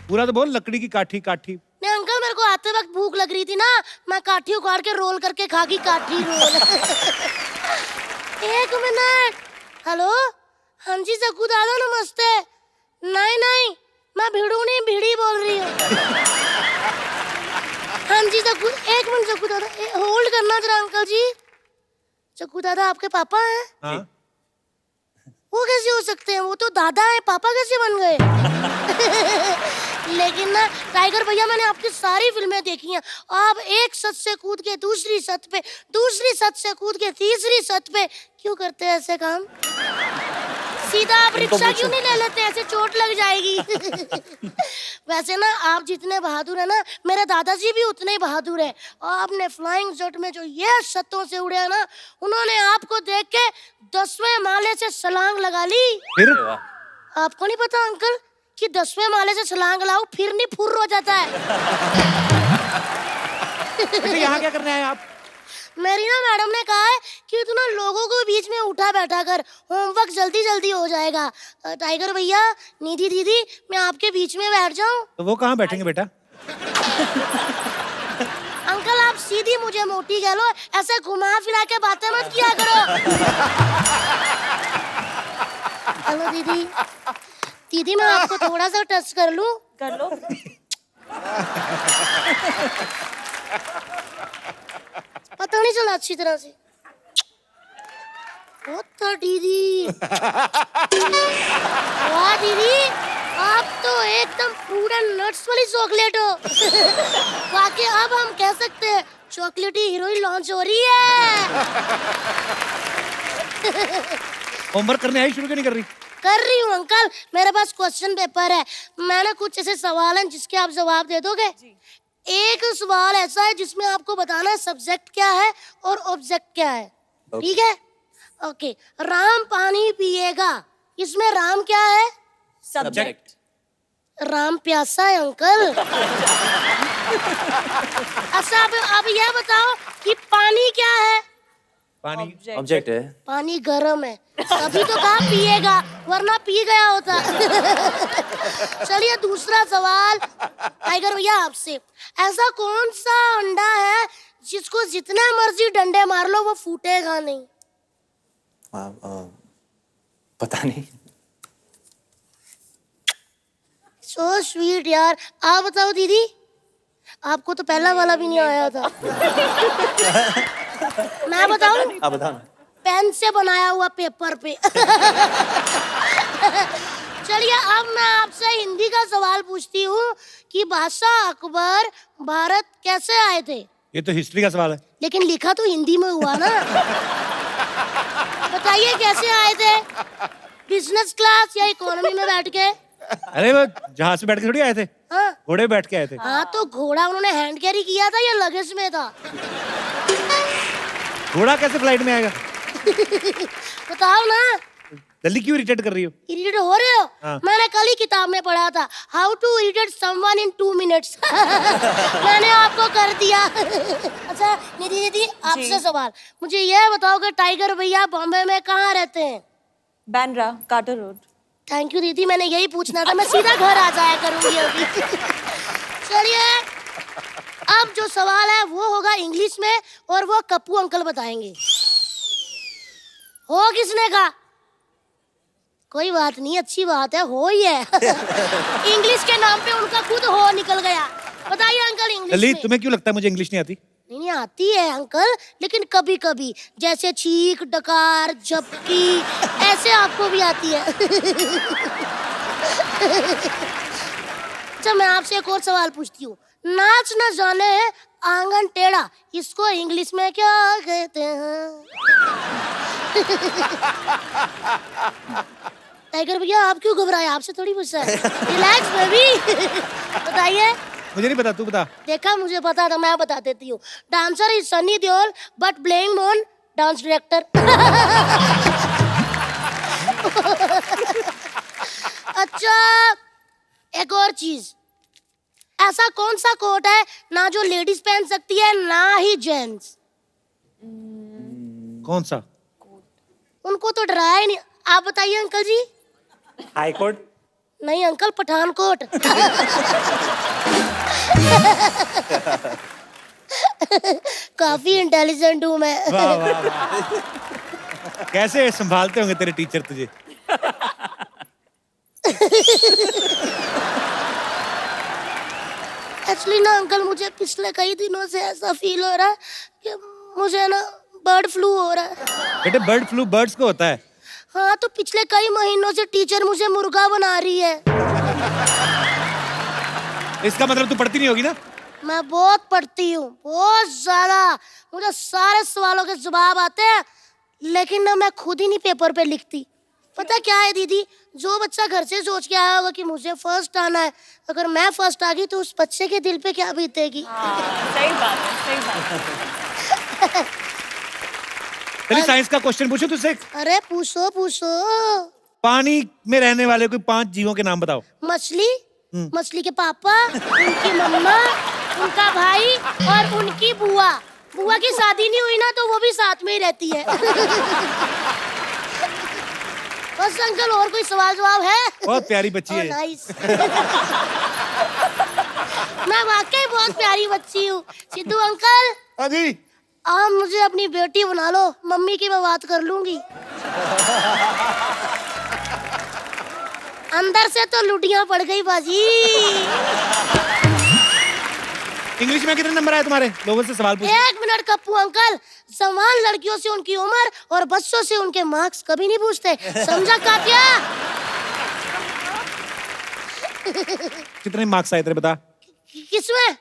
पूरा तो बोल, लकड़ी की काठी काठी। नहीं अंकल, मेरे को आते वक्त भूख लग रही थी ना, मैं काठी उखाड़ के रोल करके खा गई, काठी रोल। एक मिनट। हेलो, हाँ जी सकू दादा नमस्ते। नहीं नहीं, मैं भिड़ू नहीं, भिड़ी बोल रही हूँ। हाँ जी सकू, एक मिनट सकू दादा, होल्ड करना जरा अंकल जी। सकू दादा आपके पापा हैं? हाँ। वो कैसे हो सकते हैं, वो तो दादा है, पापा कैसे बन गए? लेकिन ना टाइगर भैया, मैंने आपकी सारी फिल्में देखी हैं। आप एक छत से कूद के दूसरी छत पे, दूसरी छत से कूद के तीसरी छत पे, क्यों करते हैं ऐसे काम? सीधा आप रिक्शा क्यों नहीं ले लेते, ऐसे चोट लग जाएगी। वैसे ना आप जितने बहादुर है ना, मेरे दादाजी भी उतने ही बहादुर है। आपने फ्लाइंग जेट में जो ये छतों से उड़े हैं ना, उन्होंने आपको देख के 10वें माले से छलांग लगा ली। फिर आपको नहीं पता अंकल कि 10वें माले से छलांग लगाओ फिर नहीं फुर्र हो जाता है। बेटा यहाँ क्या करने आए आप? मेरी ना मैडम ने कहा है कि तू ना लोगों को बीच में उठा बैठा कर, होमवर्क जल्दी जल्दी हो जाएगा। टाइगर भैया, निधि दीदी, मैं आपके बीच में बैठ जाऊं? तो वो कहाँ बैठेंगे बेटा? अंकल आप सीधी मुझे मोटी कह लो, ऐसे घुमा फिरा के बातें मत किया करो। हेलो दीदी, दीदी मैं आपको थोड़ा सा टच कर लूं? कर लो। पता नहीं चला अच्छी तरह से। बहुत था दीदी। वाह दीदी, आप तो एकदम फ्रूट एंड नट्स वाली चॉकलेट हो। वाकई अब हम कह सकते हैं चॉकलेटी हीरोइन लॉन्च हो रही है। होमवर्क करने आई, शुरू क्यों नहीं कर रही? कर रही हूँ अंकल, मेरे पास क्वेश्चन पेपर है। मैंने कुछ ऐसे सवाल हैं जिसके आप जवाब दे दोगे? एक सवाल ऐसा है जिसमें आपको बताना है सब्जेक्ट क्या है और ऑब्जेक्ट क्या है। ठीक है? ओके। राम पानी पिएगा, इसमें राम क्या है? सब्जेक्ट। राम प्यासा है अंकल। अच्छा अब यह बताओ कि पानी क्या है? पानी ऑब्जेक्ट है। पानी गर्म है, तभी तो कहा पिएगा, वरना पी गया होता। चलिए दूसरा सवाल टाइगर भैया आपसे, ऐसा कौन सा अंडा है जिसको जितना मर्जी डंडे मार लो वो फूटेगा नहीं? पता नहीं। सो स्वीट यार। आप बताओ दीदी, आपको तो पहला वाला भी नहीं आया था। मैं बताऊं? आप बताओ ना। पेन से बनाया हुआ पेपर पे। चलिए अब मैं आपसे हिंदी का सवाल पूछती हूँ कि बादशाह अकबर भारत कैसे आए थे? ये तो हिस्ट्री का सवाल है। लेकिन लिखा तो हिंदी में हुआ ना। बताइए कैसे आए थे? बिजनेस क्लास या इकोनॉमी में बैठ के? अरे वो जहाज पे बैठ के थोड़ी आए थे, हाँ घोड़े बैठ के आए थे। हाँ, तो घोड़ा उन्होंने हैंड कैरी किया था या लगेज में था? घोड़ा कैसे फ्लाइट में आएगा? बताओ ना। जल्दी क्यों इरिटेट कर रही हो? इरिटेट हो रहे हो? हाँ। मैंने कल ही किताब में पढ़ा था, how to irritate someone in 2 minutes. मैंने आपको कर दिया। अच्छा निधि दीदी, आपसे सवाल, मुझे यह बताओ कि टाइगर भैया बॉम्बे में कहाँ रहते हैं? Bandra, Carter Road. Thank you दीदी, मैंने यही पूछना था, मैं सीधा घर आ जाया करूंगी अभी। चलिए अब जो सवाल है वो होगा इंग्लिश में और वो कप्पू अंकल बताएंगे। हो किसने कहा? कोई बात नहीं, अच्छी बात है, हो ही है। इंग्लिश के नाम पे उनका खुद हो निकल गया। बताइए अंकल इंग्लिश जल्दी, में। तुम्हें क्यों लगता है मुझे इंग्लिश नहीं आती? नहीं आती है अंकल, लेकिन कभी कभी, जैसे छींक, डकार, झपकी, ऐसे आपको भी आती है। अच्छा मैं आपसे एक और सवाल पूछती हूँ, नाच न जाने आंगन टेढ़ा, इसको इंग्लिश में क्या कहते हैं? टाइगर भैया आप क्यों घबराए, आपसे थोड़ी पूछा है। Relax baby. बताइए। मुझे नहीं पता, तू बता। देखा मुझे पता था, मैं बता देती हूँ। Dancer is Sunny Deol but playing on dance director. अच्छा एक और चीज, ऐसा कौन सा कोट है ना जो लेडीज पहन सकती है ना ही जेंट्स? कौन सा? उनको तो डराया ही नहीं। आप बताइए अंकल जी। High court. नहीं अंकल, पठानकोट। काफी इंटेलिजेंट हूँ मैं। वाह वाह वाह। कैसे संभालते होंगे तेरे टीचर तुझे? एक्चुअली ना अंकल, मुझे पिछले कई दिनों से ऐसा फील हो रहा है कि मुझे ना बर्ड फ्लू हो रहा है। बेटे बर्ड फ्लू बर्ड्स को होता है। हाँ, तो पिछले कई महीनों से टीचर मुझे मुर्गा बना रही है। इसका मतलब तू पढ़ती नहीं होगी ना? मैं बहुत पढ़ती हूँ, बहुत ज्यादा। मुझे सारे सवालों के जवाब आते हैं, लेकिन ना मैं खुद ही नहीं पेपर पे लिखती। पता क्या है दीदी, जो बच्चा घर से सोच के आया होगा कि मुझे फर्स्ट आना है, अगर मैं फर्स्ट आ गई तो उस बच्चे के दिल पे क्या बीतेगी। सही बात है, सही बात है। चलिए साइंस का क्वेश्चन पूछो तुझसे। अरे पूछो पूछो। पानी में रहने वाले कोई 5 जीवों के नाम बताओ। मछली, मछली के पापा, उनकी मम्मा, उनका भाई और उनकी बुआ। बुआ की शादी नहीं हुई ना, तो वो भी साथ में ही रहती है। बस अंकल, और कोई सवाल जवाब है? बहुत प्यारी बच्ची है। नाइस। मैं वाकई बहुत प्यारी बच्ची हूँ। सिद्धू अंकल, हाँ जी। आप मुझे अपनी बेटी बना लो, मम्मी की मैं बात कर लूंगी। अंदर से तो लुटियां पड़ गई बाजी। इंग्लिश में कितने नंबर आए तुम्हारे? लोगों से सवाल पूछो। 1 मिनट कप्पू अंकल, समान लड़कियों से उनकी उम्र और बच्चों से उनके मार्क्स कभी नहीं पूछते, समझा कातिया? कितने मार्क्स आए तेरे बता? किसमें?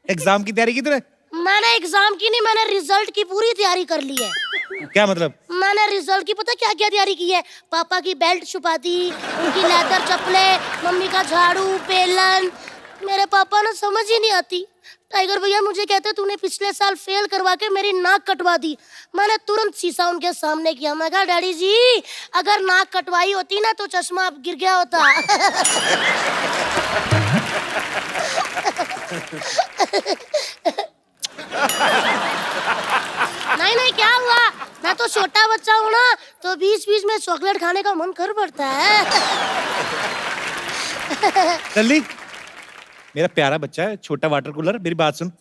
एग्जाम की तैयारी की तूने? मैंने एग्जाम की नहीं, मैंने रिजल्ट की पूरी तैयारी कर ली है। क्या मतलब? मैंने रिजल्ट की पता क्या क्या तैयारी की है? पापा की बेल्ट छुपा दी, उनकी लेदर चप्पलें, मम्मी का झाड़ू, बेलन। मेरे पापा ना समझ ही नहीं आती। टाइगर भैया मुझे कहते तूने पिछले साल फेल करवा के मेरी नाक कटवा दी। मैंने तुरंत शीशा उनके सामने किया। मैं कहा डैडी जी, अगर नाक कटवाई होती ना तो चश्मा अब गिर गया होता। नहीं नहीं, क्या हुआ? मैं तो छोटा बच्चा हूँ ना, तो बीच-बीच में चॉकलेट खाने का मन कर पड़ता है। जल्दी। मेरा प्यारा बच्चा है, छोटा वाटर कूलर। मेरी बात सुन।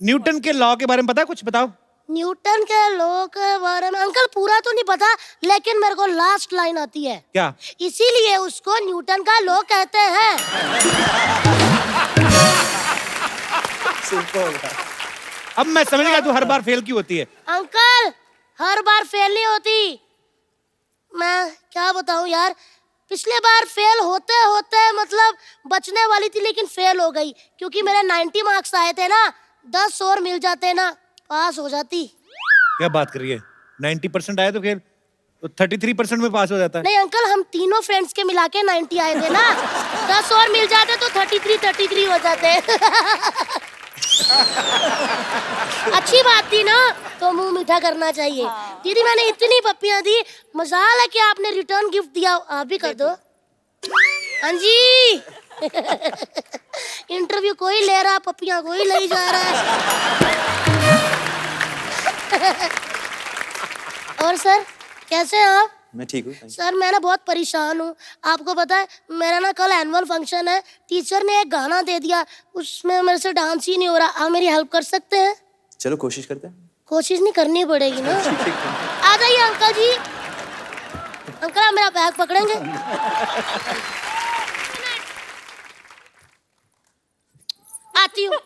न्यूटन के लॉ के बारे में पता है कुछ? बताओ। न्यूटन के लॉ के बारे में अंकल पूरा तो नहीं पता, लेकिन मेरे को लास्ट लाइन आती है। क्या? इसीलिए उसको न्यूटन का लॉ कहते हैं। अब मैं समझ गया तू हर बार फेल क्यों होती है। अंकल, हर बार फेल नहीं होती। मैं क्या बताऊं यार, पिछले बार फेल होते होते मतलब बचने वाली थी, लेकिन फेल हो गई क्योंकि मेरे 90 मार्क्स आए थे ना। 10 और मिल जाते ना, पास हो जाती। क्या बात कर रही है? 90% आए तो फिर तो 33% में पास हो जाता है। नहीं अंकल, हम तीनों फ्रेंड्स के मिला के 90 आए थे ना। 10 और मिल जाते तो 33 हो जाते। अच्छी बात थी ना, तो मुंह मीठा करना चाहिए। दीदी मैंने इतनी पप्पियां दी, मजाल है कि आपने रिटर्न गिफ्ट दिया। आप भी कर दो। हाँ जी। इंटरव्यू कोई ले रहा, पप्पियां कोई ले जा रहा है। और सर कैसे हैं आप? मैं ठीक हूँ। सर मैं ना बहुत परेशान हूँ। आपको पता है मेरा ना कल एनुअल फंक्शन है। टीचर ने एक गाना दे दिया, उसमें मेरे से डांस ही नहीं हो रहा। आप मेरी हेल्प कर सकते हैं? चलो कोशिश करते हैं। कोशिश नहीं करनी पड़ेगी ना। आ जाइए अंकल जी। अंकल आप मेरा बैग पकड़ेंगे? आती हूँ।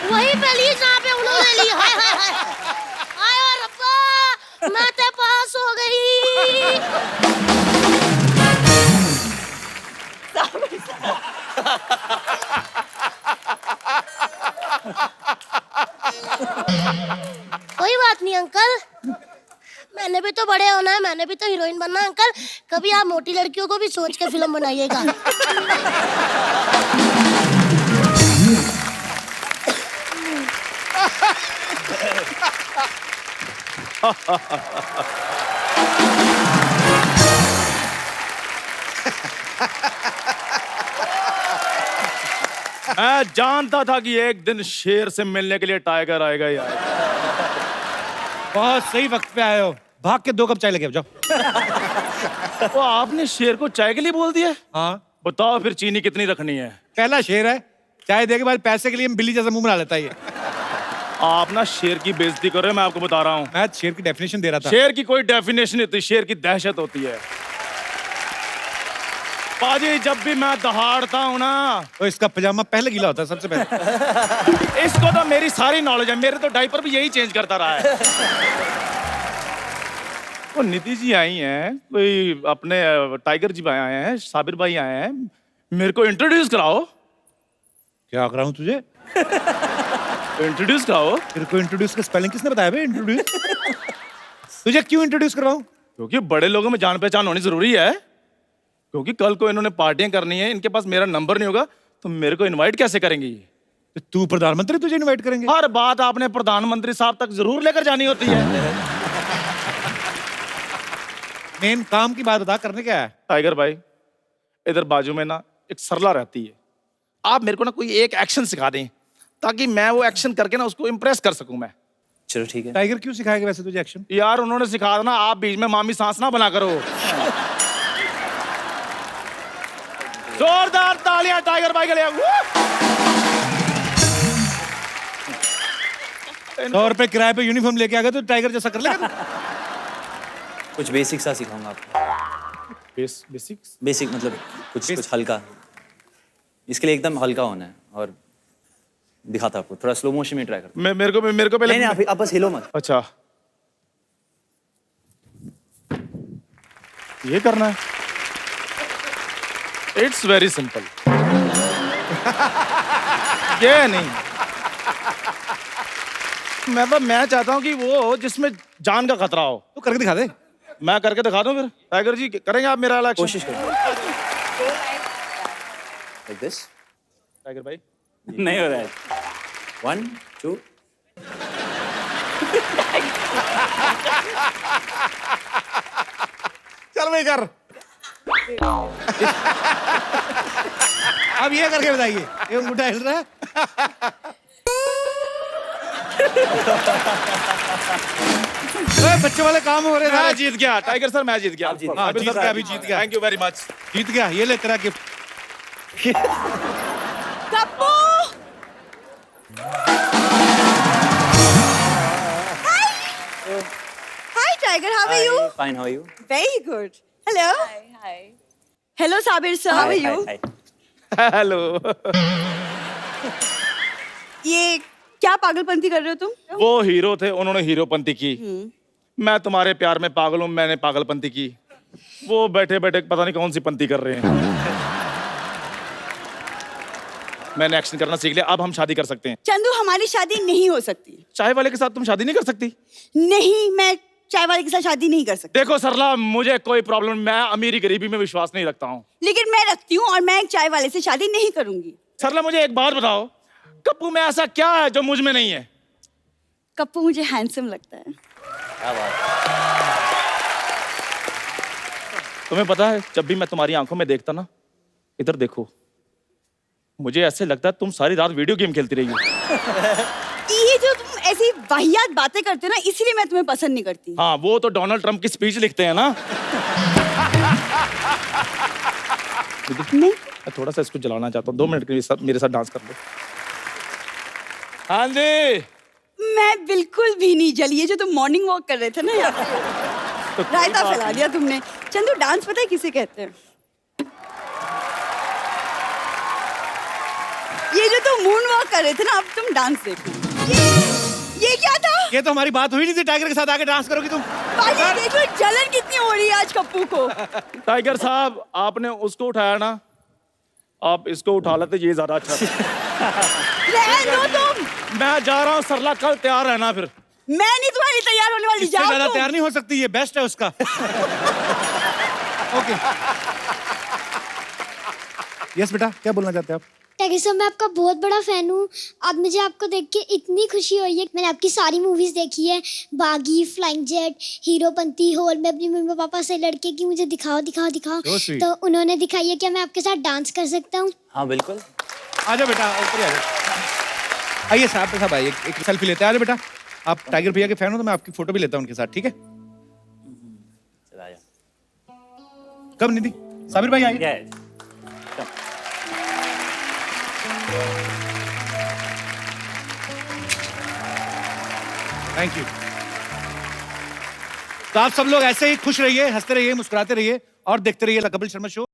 वही पे ली जहाँ पे उन्होंने ली। हाय हाय हाय हाय और रब्बा, मैं तो पास हो गई। कोई बात नहीं अंकल, मैंने भी तो बड़े होना है, मैंने भी तो हीरोइन बनना है। अंकल कभी आप मोटी लड़कियों को भी सोच के फिल्म बनाइएगा। मैं जानता था कि एक दिन शेर से मिलने के लिए टाइगर आएगा ही आएगा। बहुत सही वक्त पे आए हो। भाग के 2 कप चाय लेके आओ, जाओ। वो आपने शेर को चाय के लिए बोल दिया? हाँ, बताओ फिर चीनी कितनी रखनी है? पहला शेर है, चाय दे के बाद पैसे के लिए बिल्ली जैसा मुंह बना लेता है ये। आप ना शेर की बेइज्जती कर रहे हो, मैं आपको बता रहा हूँ। मैं शेर की डेफिनेशन दे रहा था। शेर की कोई डेफिनेशन नहीं होती, शेर की दहशत होती है। पाजी जब भी मैं दहाड़ता हूँ ना, तो इसका पजामा पहले गीला होता है सबसे पहले। इसको तो मेरी सारी नॉलेज है, मेरे तो डायपर भी यही चेंज करता रहा है। वो नीति जी आई हैं, कोई अपने टाइगर जी आए हैं, साबिर भाई आए हैं, मेरे को इंट्रोड्यूस कराओ। क्या कराऊं तुझे? इंट्रोड्यूस कराओ। तेरे को इंट्रोड्यूस का स्पेलिंग किसने बताया बे? इंट्रोड्यूस तुझे क्यों इंट्रोड्यूस करवाऊं? क्योंकि बड़े लोगों में जान पहचान होनी जरूरी है। क्योंकि कल को इन्होंने पार्टियां करनी है, इनके पास मेरा नंबर नहीं होगा, तो मेरे को इनवाइट कैसे करेंगे ये? तो तू प्रधानमंत्री, तुझे इनवाइट करेंगे? हर बात आपने प्रधानमंत्री साहब तक जरूर लेकर जानी होती है। मेन काम की बात बता, करने क्या है? टाइगर भाई, इधर बाजू में ना एक सरला रहती है, आप मेरे को ना कोई एक एक्शन सिखा दें ताकि मैं वो एक्शन करके ना उसको इम्प्रेस कर सकूं मैं। चलो ठीक है। टाइगर क्यों सिखाएगा वैसे तुझे एक्शन? यार उन्होंने सिखा देना, आप बीच में मामी सांस ना बना करो। जोरदार तालियां टाइगर भाई के लिए। 100 रुपए किराए पे यूनिफॉर्म लेके आ गए तो टाइगर जैसा कर लेगा तू? कुछ बेसिक सा सिखाऊंगा आपको। बेसिक्स बेसिक मतलब कुछ हल्का। इसके लिए एकदम हल्का होना है और दिखाता आपको। थोड़ा स्लो मोशन में ट्राई करता। मेरे को पहले नहीं, आप बस हिलो मत। अच्छा, ये करना है। It's very simple. ये नहीं, मैं चाहता हूं कि वो जिसमें जान का खतरा हो। तू करके दिखा दे। मैं करके दिखा दूं फिर? टाइगर जी करेंगे आप मेरा इलेक्शन? कोशिश करो। Like this. टाइगर भाई नहीं हो रहा है। 1 2। चल भाई कर। अब ये करके बताइए, ये अंगूठा हिल रहा है। ओए, बच्चे वाले काम हो रहे हैं मैं सारे। जीत गया टाइगर सर, मैं जीत गया। आप जीत गए। हाँ, जीत गया, अभी जीत गया। Thank you very much. जीत गया, ये ले तेरा gift. Kappu! Hi, Tiger. How are you? Fine, how are you? Very good. Hello. Hi. Hello, Sabir sir. How are you? Hi. Hello. ये क्या पागलपंती कर रहे हो तुम? वो हीरो थे, उन्होंने हीरोपंती की। मैं तुम्हारे प्यार में पागल हूँ, मैंने पागलपंती की। वो बैठे बैठे पता नहीं कौन सी पंती कर रहे हैं। मैंने एक्शन करना सीख लिया, अब हम शादी कर सकते हैं। चंदू, हमारी शादी नहीं हो सकती। चाय वाले के साथ तुम शादी नहीं कर सकती? नहीं, मैं चाय वाले के साथ शादी नहीं कर सकती। देखो सरला, मुझे कोई प्रॉब्लम, मैं अमीरी गरीबी में विश्वास नहीं रखता हूँ। लेकिन मैं रखती हूँ और मैं एक चाय वाले से शादी नहीं करूंगी। सरला मुझे एक बात बताओ, कप्पू में ऐसा क्या है जो मुझ में नहीं है? कप्पू मुझे हैंडसम लगता है। क्या बात। तुम्हें पता है, जब भी मैं तुम्हारी आंखों में देखता ना, इधर देखो, मुझे ऐसे लगता है तुम सारी रात वीडियो गेम खेलती रही हो। ये जो तुम ऐसी वाहियात बातें करते हो ना, इसीलिए मैं तुम्हें पसंद नहीं करती। हाँ, वो तो डोनाल्ड ट्रंप की स्पीच लिखते हैं ना। नहीं, मैं थोड़ा सा इसको जलाना चाहता हूँ, 2 मिनट के लिए मेरे साथ डांस कर लो। हाँ जी। मैं बिल्कुल भी नहीं जली। ये जो तुम मॉर्निंग वॉक कर रहे थे ना यहाँ पे, रायता फैला दिया तुमने। चंदू, डांस पता है किसे कहते हैं? ये जो तुम मून वॉक कर रहे थे ना, अब तुम डांस देखो। ये क्या था? ये तो हमारी बात हुई नहीं थी, टाइगर के साथ आके डांस करोगी तुम। बाजी, देखो जलन कितनी हो रही है आज कप्पू को। टाइगर साहब, आपने उसको उठाया ना, आप इसको उठा लेते, ये ज्यादा अच्छा था। रहने दो तुम। मैं जा रहा हूँ सरला, कल तैयार रहना फिर। मैं नहीं तुम्हारी तैयार होने वाली। इससे जाओ ज्यादा तुम। तैयार नहीं हो सकती, ये बेस्ट है उसका। ओके। यस बेटा, क्या बोलना चाहते हैं आप? टाइगर साहब, मैं आपका बहुत बड़ा फैन हूँ। आज मुझे आपको देख के इतनी खुशी हुई है। मैंने आपकी सारी मूवीज देखी है, बागी, फ्लाइंग जेट, हीरोपंती, हॉल में अपनी मम्मी पापा से लड़के की मुझे दिखाओ दिखाओ दिखाओ। So sweet. तो उन्होंने दिखाई है, क्या मैं आपके साथ डांस कर सकता हूँ? हाँ बिल्कुल। आजा बेटा, ऊपर ही आजा। आइए साहब, साहब आइए, एक सेल्फी लेते हैं। आजा बेटा, आप टाइगर भैया के फैन हो तो मैं आपकी फोटो भी लेता हूँ उनके साथ, ठीक है? चला जा। कब निधि? साबिर भाई आइए। क्या है? Thank you. तो आप सब लोग ऐसे ही खुश रहिए, हंसते रहिए, मुस्कुराते रहिए और देखते रहिए द कपिल शर्मा शो।